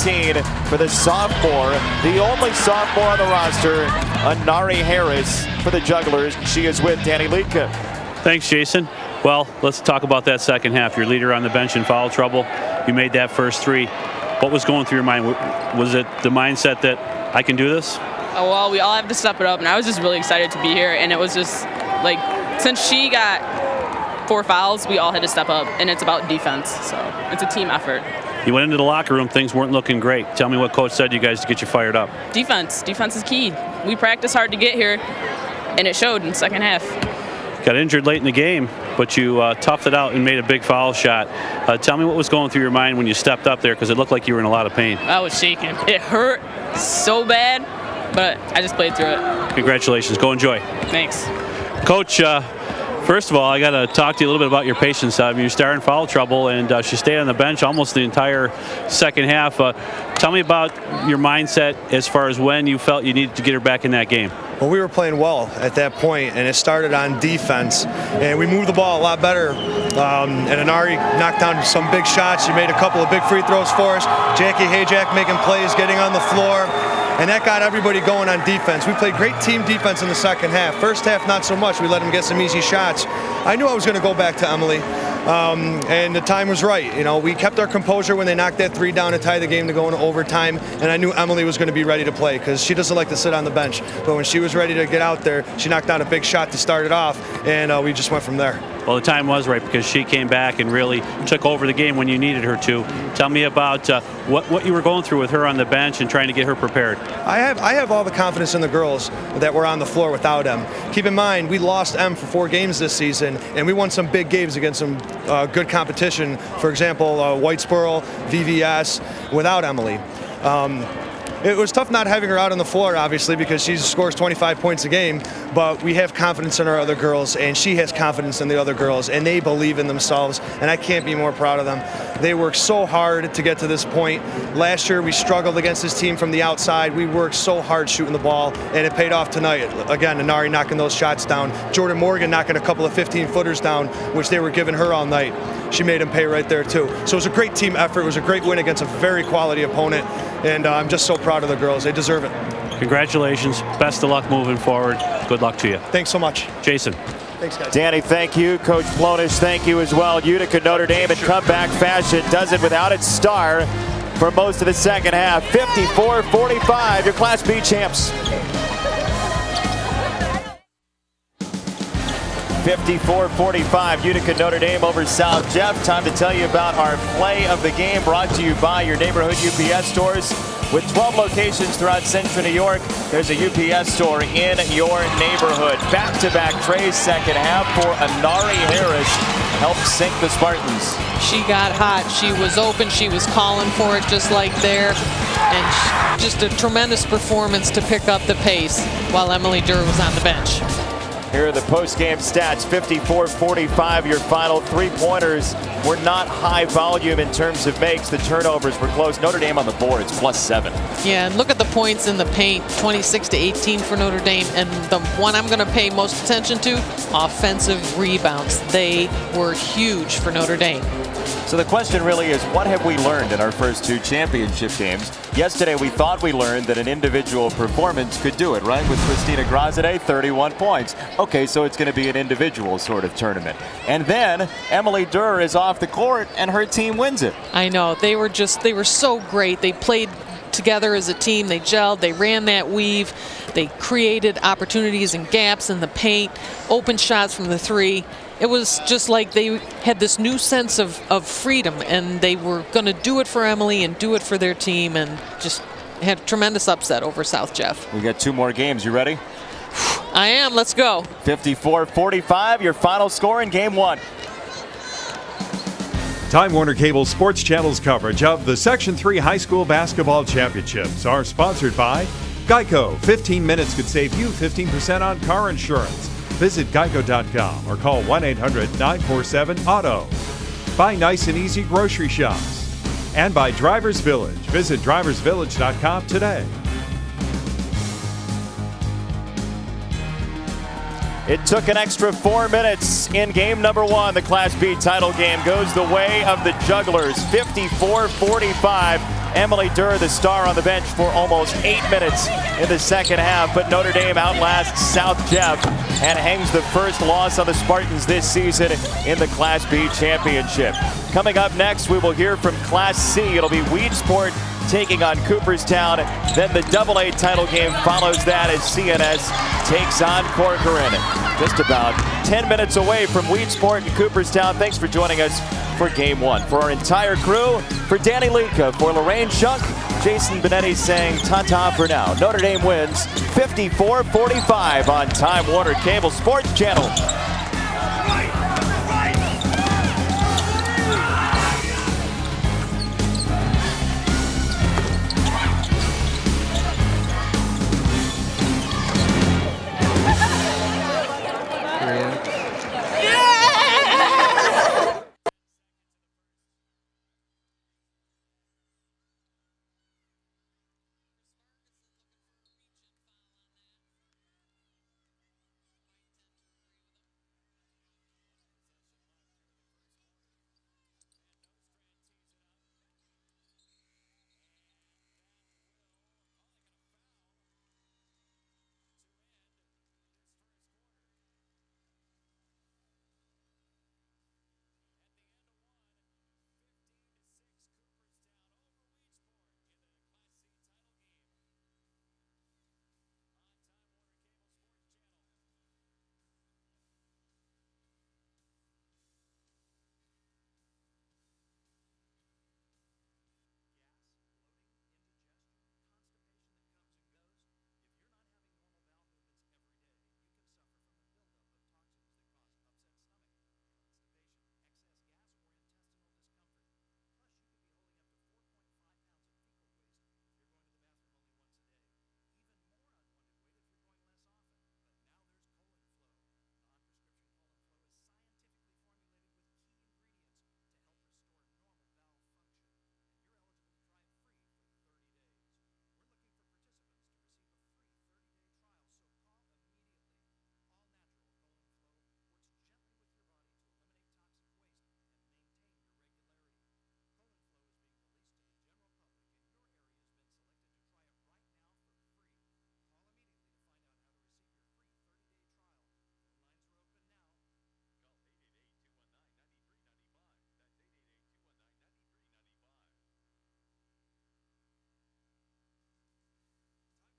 18 for the sophomore, the only sophomore on the roster, Anari Harris for the Jugglers. She is with Danny Liedtke. Thanks, Jason. Well, let's talk about that second half. Your leader on the bench in foul trouble. You made that first three. What was going through your mind? Was it the mindset that I can do this? Oh, well, we all have to step it up, and I was just really excited to be here. And it was just like, since she got 4 fouls, we all had to step up, and it's about defense. So it's a team effort. You went into the locker room, things weren't looking great. Tell me what coach said to you guys to get you fired up. Defense is key. We practiced hard to get here, and it showed in the second half. Got injured late in the game, but you toughed it out and made a big foul shot. Tell me what was going through your mind when you stepped up there, because it looked like you were in a lot of pain. I was shaking. It hurt so bad, but I just played through it. Congratulations. Go enjoy. Thanks. Coach, first of all, I got to talk to you a little bit about your patience. I mean, you started in foul trouble, and she stayed on the bench almost the entire second half. Tell me about your mindset as far as when you felt you needed to get her back in that game. Well, we were playing well at that point, and it started on defense, and we moved the ball a lot better. And Anari knocked down some big shots. She made a couple of big free throws for us. Jackie Hayjack making plays, getting on the floor, and that got everybody going on defense. We played great team defense in the second half. First half, not so much. We let them get some easy shots. I knew I was going to go back to Emily, and the time was right. You know, we kept our composure when they knocked that 3 down to tie the game to go into overtime, and I knew Emily was going to be ready to play because she doesn't like to sit on the bench. But when she was ready to get out there, she knocked down a big shot to start it off, and we just went from there. Well, the time was right because she came back and really took over the game when you needed her to. Tell me about what you were going through with her on the bench and trying to get her prepared. I have all the confidence in the girls that were on the floor without Em. Keep in mind, we lost Em for 4 games this season, and we won some big games against some good competition. For example, Whitesboro, VVS, without Emily. It was tough not having her out on the floor, obviously, because she scores 25 points a game, but we have confidence in our other girls, and she has confidence in the other girls, and they believe in themselves, and I can't be more proud of them. They worked so hard to get to this point. Last year, we struggled against this team from the outside. We worked so hard shooting the ball, and it paid off tonight. Again, Anari knocking those shots down. Jordan Morgan knocking a couple of 15-footers down, which they were giving her all night. She made him pay right there, too. So it was a great team effort. It was a great win against a very quality opponent, and I'm just so proud of the girls. They deserve it. Congratulations. Best of luck moving forward. Good luck to you. Thanks so much. Jason. Thanks, guys. Danny, thank you. Coach Plonish, thank you as well. Utica Notre Dame in comeback fashion does it without its star for most of the second half. 54-45, your Class B champs. 54-45, Utica Notre Dame over South Jeff. Time to tell you about our play of the game, brought to you by your neighborhood UPS stores. With 12 locations throughout central New York, there's a UPS store in your neighborhood. Back-to-back trays second half for Anari Harris. Helped sink the Spartans. She got hot. She was open. She was calling for it just like there. And just a tremendous performance to pick up the pace while Emily Durr was on the bench. Here are the post-game stats. 54-45, your final. 3-pointers were not high volume in terms of makes. The turnovers were close. Notre Dame on the boards, +7. Yeah, and look at the points in the paint, 26-18 for Notre Dame. And the one I'm going to pay most attention to, offensive rebounds. They were huge for Notre Dame. So the question really is, what have we learned in our first 2 championship games? Yesterday, we thought we learned that an individual performance could do it, right? With Christina Grazade, 31 points. Okay, so it's going to be an individual sort of tournament. And then Emily Durr is off the court, and her team wins it. I know. They were so great. They played together as a team. They gelled. They ran that weave. They created opportunities and gaps in the paint, open shots from the 3. It was just like they had this new sense of freedom, and they were going to do it for Emily and do it for their team, and just had a tremendous upset over South Jeff. We got 2 more games. You ready? I am. Let's go. 54-45, your final score in game 1. Time Warner Cable Sports Channel's coverage of the Section 3 High School Basketball Championships are sponsored by Geico. 15 minutes could save you 15% on car insurance. Visit geico.com or call 1-800-947-AUTO. By Nice and Easy Grocery Shops. And by Drivers Village. Visit driversvillage.com today. It took an extra 4 minutes in game number 1. The Class B title game goes the way of the Jugglers, 54-45. Emily Durr, the star on the bench for almost 8 minutes in the second half. But Notre Dame outlasts South Jeff and hangs the first loss on the Spartans this season in the Class B championship. Coming up next, we will hear from Class C. It'll be Weedsport taking on Cooperstown. Then the AA title game follows that as CNS takes on Corcoran. Just about 10 minutes away from Weedsport and Cooperstown. Thanks for joining us for Game 1. For our entire crew, for Danny Lika, for Lorraine Shunk, Jason Benetti saying ta-ta for now. Notre Dame wins 54-45 on Time Warner Cable Sports Channel